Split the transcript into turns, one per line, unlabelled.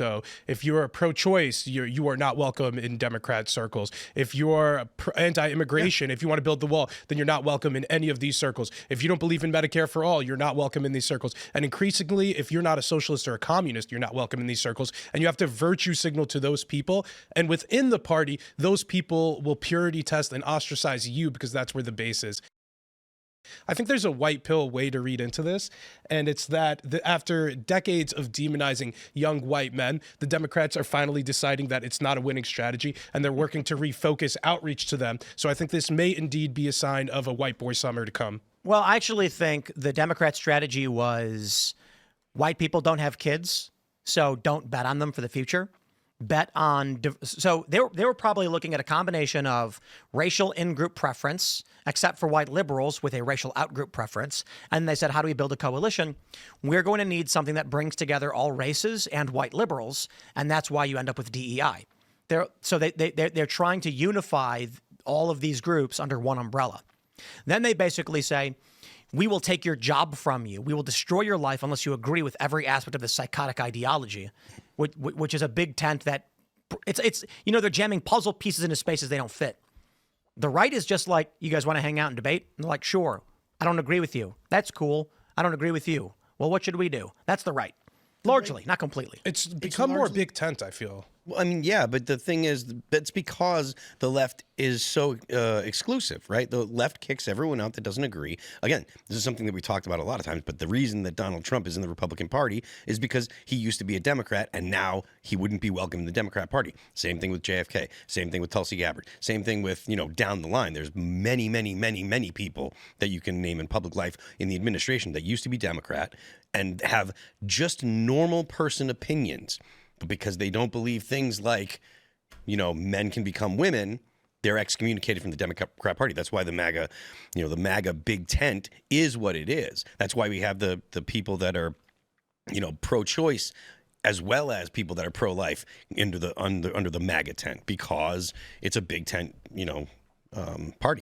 So if you're pro-choice, you are not welcome in Democrat circles. If you're anti-immigration, if you want to build the wall, then you're not welcome in any of these circles. If you don't believe in Medicare for all, you're not welcome in these circles. And increasingly, if you're not a socialist or a communist, you're not welcome in these circles. And you have to virtue signal to those people. And within the party, those people will purity test and ostracize you because that's where the base is. I think there's a white pill way to read into this, and it's that after decades of demonizing young white men, the Democrats are finally deciding that it's not a winning strategy, and they're working to refocus outreach to them. So I think this may indeed be a sign of a white boy summer to come.
Well, I actually think the Democrat strategy was white people don't have kids, so don't bet on them for the future. Bet on, so they were probably looking at a combination of racial in-group preference, except for white liberals with a racial out-group preference. And they said, how do we build a coalition? We're going to need something that brings together all races and white liberals. And that's why you end up with DEI. They're trying to unify all of these groups under one umbrella. Then they basically say, we will take your job from you. We will destroy your life unless you agree with every aspect of this psychotic ideology, which is a big tent that it's they're jamming puzzle pieces into spaces they don't fit. The right is just like, you guys want to hang out and debate? And they're like, sure. I don't agree with you. That's cool. I don't agree with you. Well, what should we do? That's the right. Largely, not completely.
It's become more big tent, I feel.
Well, I mean, yeah, but the thing is, that's because the left is so exclusive, right? The left kicks everyone out that doesn't agree. Again, this is something that we talked about a lot of times, but the reason that Donald Trump is in the Republican Party is because he used to be a Democrat, and now he wouldn't be welcome in the Democrat Party. Same thing with JFK. Same thing with Tulsi Gabbard. Same thing with, down the line. There's many, many, many, many people that you can name in public life in the administration that used to be Democrat and have just normal person opinions. But because they don't believe things like, men can become women, they're excommunicated from the Democrat Party. That's why the MAGA big tent is what it is. That's why we have the people that are, pro-choice as well as people that are pro-life under the MAGA tent, because it's a big tent, party.